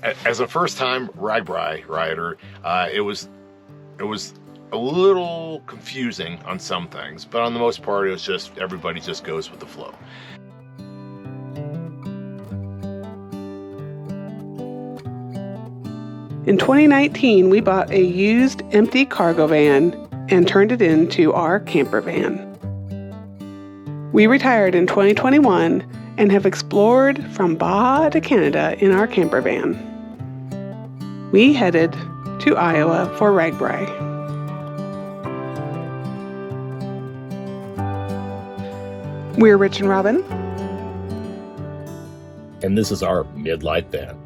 As a first-time RAGBRAI rider, it was a little confusing on some things, but on the most part, it was just everybody just goes with the flow. In 2019, we bought a used empty cargo van and turned it into our camper van. We retired in 2021 and have explored from Baja to Canada in our camper van. We headed to Iowa for RAGBRAI. We're Rich and Robin. And this is our midlife van.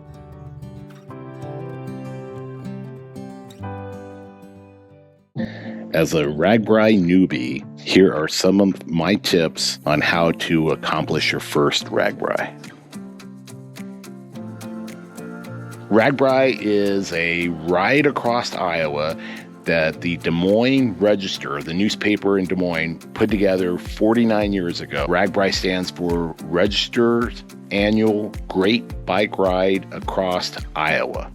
As a RAGBRAI newbie, here are some of my tips on how to accomplish your first RAGBRAI. RAGBRAI is a ride across Iowa that the Des Moines Register, the newspaper in Des Moines, put together 49 years ago. RAGBRAI stands for Registered Annual Great Bike Ride Across Iowa.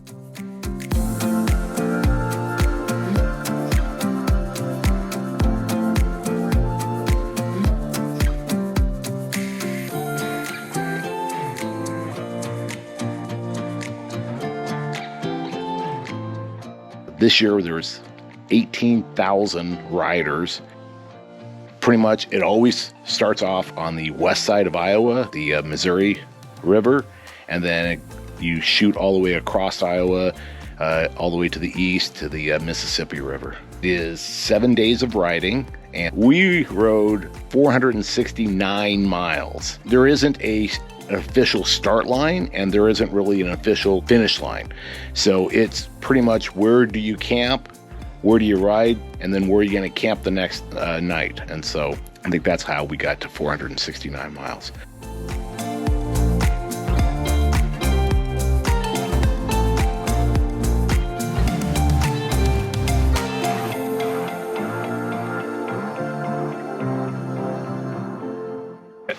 This year there's 18,000 riders. Pretty much it always starts off on the west side of Iowa, the Missouri River, and then you shoot all the way across Iowa, all the way to the east to the Mississippi River. It is 7 days of riding, and we rode 469 miles. There isn't an official start line, and there isn't really an official finish line. So it's pretty much where do you camp, where do you ride, and then where are you going to camp the next night. And so I think that's how we got to 469 miles.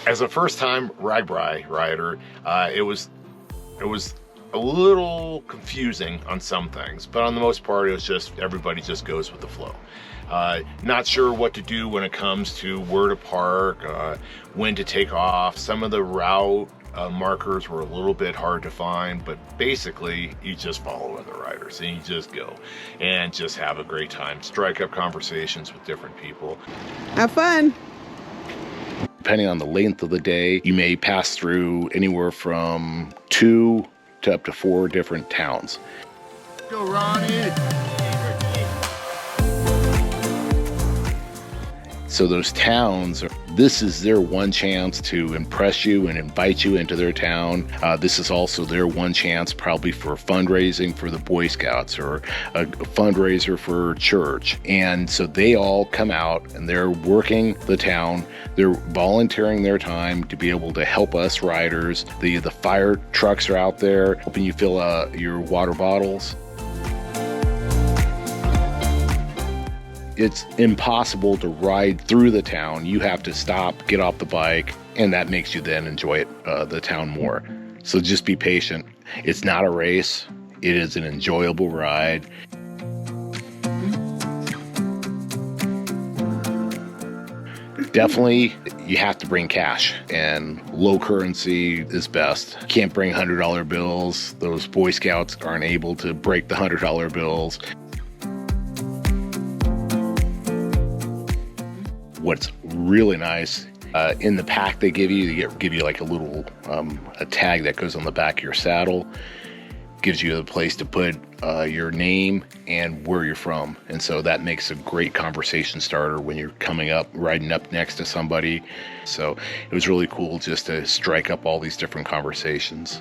As a first-time RAGBRAI rider, it was a little confusing on some things, but on the most part, it was just everybody just goes with the flow. Not sure what to do when it comes to where to park, when to take off. Some of the route markers were a little bit hard to find, but basically you just follow other riders and you just go and just have a great time. Strike up conversations with different people. Have fun. Depending on the length of the day, you may pass through anywhere from 2 to up to 4 different towns. Go, Ronnie. So those towns, this is their one chance to impress you and invite you into their town. This is also their one chance probably for fundraising for the Boy Scouts or a fundraiser for church. And so they all come out and they're working the town. They're volunteering their time to be able to help us riders. The fire trucks are out there helping you fill your water bottles. It's impossible to ride through the town. You have to stop, get off the bike, and that makes you then enjoy the town more. So just be patient. It's not a race. It is an enjoyable ride. Definitely, you have to bring cash, and low currency is best. Can't bring $100 bills. Those Boy Scouts aren't able to break the $100 bills. What's really nice, in the pack they give you like a little a tag that goes on the back of your saddle. Gives you a place to put your name and where you're from. And so that makes a great conversation starter when you're riding up next to somebody. So it was really cool just to strike up all these different conversations.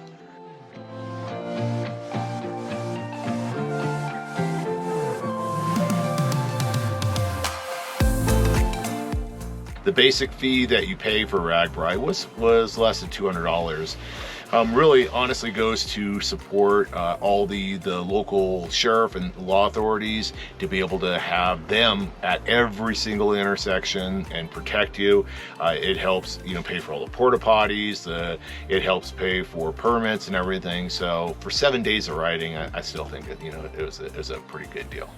The basic fee that you pay for RAGBRAI was less than $200. really honestly goes to support all the local sheriff and law authorities to be able to have them at every single intersection and protect you. It helps, you know, pay for all the porta potties. It helps pay for permits and everything. So for 7 days of riding, I still think that, you know, it was a pretty good deal.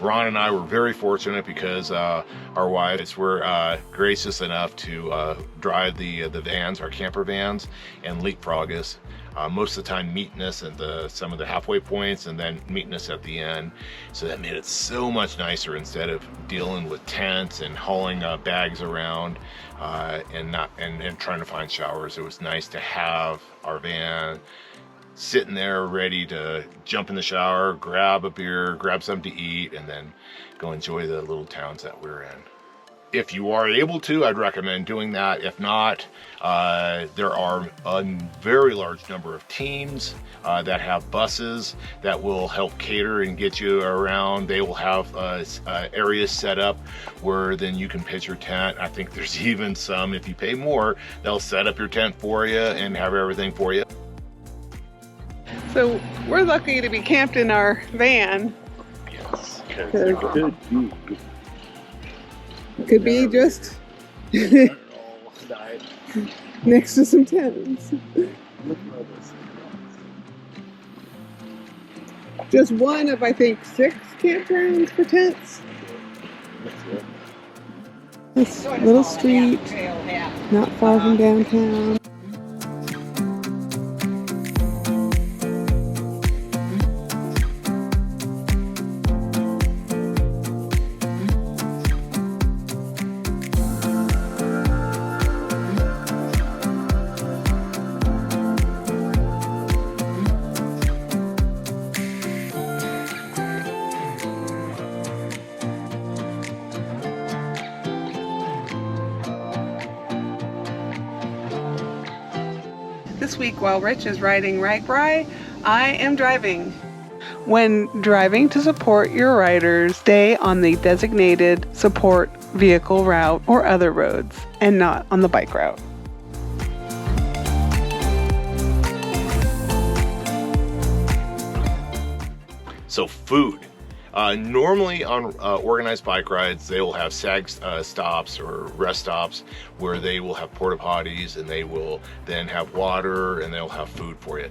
Ron and I were very fortunate because our wives were gracious enough to drive the vans, our camper vans, and leapfrog us. Most of the time meeting us at some of the halfway points and then meeting us at the end. So that made it so much nicer instead of dealing with tents and hauling bags around and trying to find showers. It was nice to have our van sitting there ready to jump in the shower, grab a beer, grab something to eat, and then go enjoy the little towns that we're in. If you are able to, I'd recommend doing that. If not, there are a very large number of teams that have buses that will help cater and get you around. They will have areas set up where then you can pitch your tent. I think there's even some, if you pay more, they'll set up your tent for you and have everything for you. So we're lucky to be camped in our van. Yes. Could be just next to some tents. Just one of, I think, 6 campgrounds for tents. This little street, not far from downtown. This week, while Rich is riding RAGBRAI, I am driving. When driving to support your riders, stay on the designated support vehicle route or other roads, and not on the bike route. So food. Normally on organized bike rides, they will have SAG stops or rest stops where they will have porta potties and they will then have water and they'll have food for you.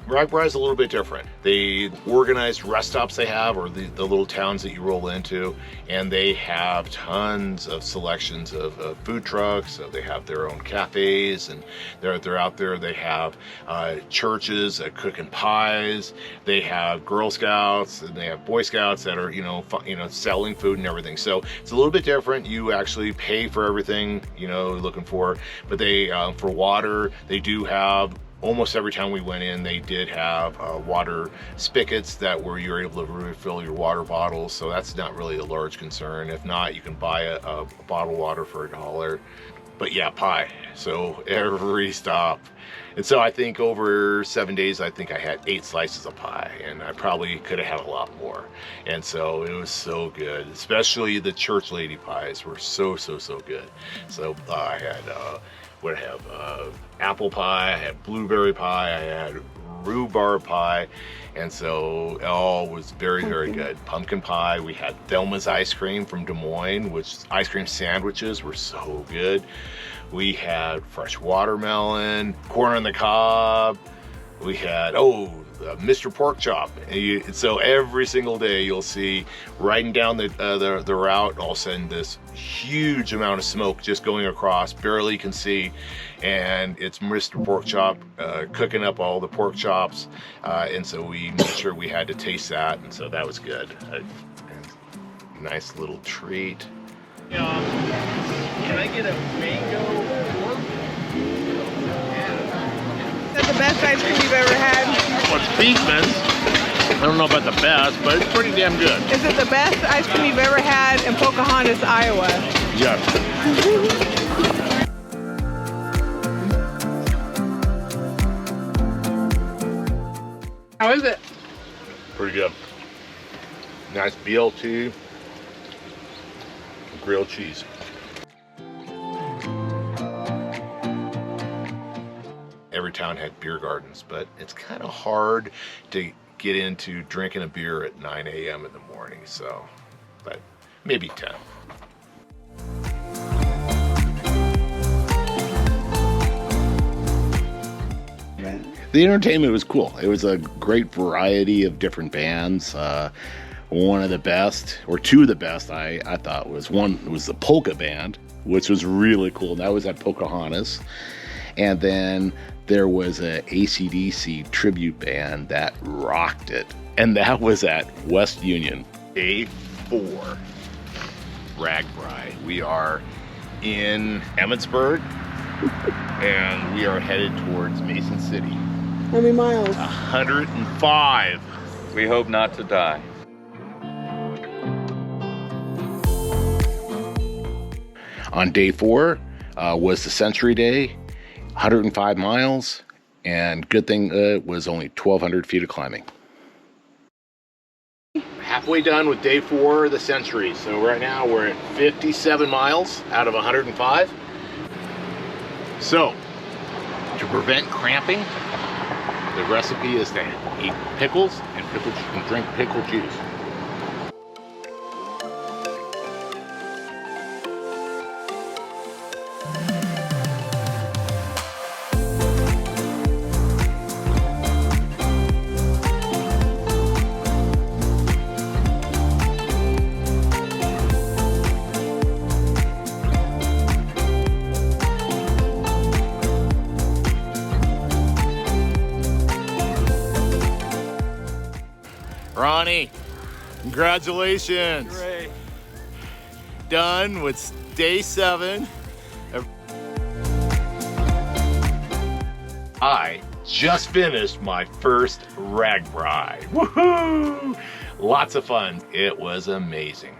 RAGBRAI is a little bit different. The organized rest stops they have, or the little towns that you roll into, and they have tons of selections of food trucks. So they have their own cafes, and they're out there. They have churches cooking pies. They have Girl Scouts and they have Boy Scouts that are selling food and everything. So it's a little bit different. You actually pay for everything looking for, but they for water they do have. Almost every time we went in, they did have water spigots where you're able to refill your water bottles, so that's not really a large concern. If not, you can buy a bottled water for $1. But yeah, pie. So every stop. And so I think over 7 days, I think I had 8 slices of pie, and I probably could have had a lot more. And so it was so good, especially the church lady pies were so good. So I had apple pie, I had blueberry pie, I had rhubarb pie, and so it all was very good. Pumpkin pie, we had Thelma's ice cream from Des Moines, which ice cream sandwiches were so good. We had fresh watermelon, corn on the cob, we had Mr. Pork Chop. So every single day you'll see riding down the route, all of a sudden this huge amount of smoke just going across, barely can see, and it's Mr. Pork Chop cooking up all the pork chops, and so we made sure we had to taste that, and so that was good. A nice little treat. Can I get a mango pork? Is that the best ice cream you've ever had? Well, it's Beekman's. I don't know about the best, but it's pretty damn good. Is it the best ice cream you've ever had in Pocahontas, Iowa? Yes. How is it? Pretty good. Nice BLT, grilled cheese. Every town had beer gardens, but it's kind of hard to get into drinking a beer at 9 a.m. in the morning, so, but maybe 10. The entertainment was cool. It was a great variety of different bands. One of the best, or two of the best, I thought was the polka band, which was really cool. That was at Pocahontas. And then there was a AC/DC tribute band that rocked it. And that was at West Union. Day 4, RAGBRAI. We are in Emmitsburg, and we are headed towards Mason City. How many miles? 105. We hope not to die. On day 4 was the Century Day, 105 miles, and good thing it was only 1,200 feet of climbing. Halfway done with day 4 of the Century. So right now we're at 57 miles out of 105. So, to prevent cramping, the recipe is to eat pickles and drink pickle juice. Ronnie, congratulations. Great. Done with day 7. I just finished my first RAGBRAI. Woohoo! Lots of fun. It was amazing.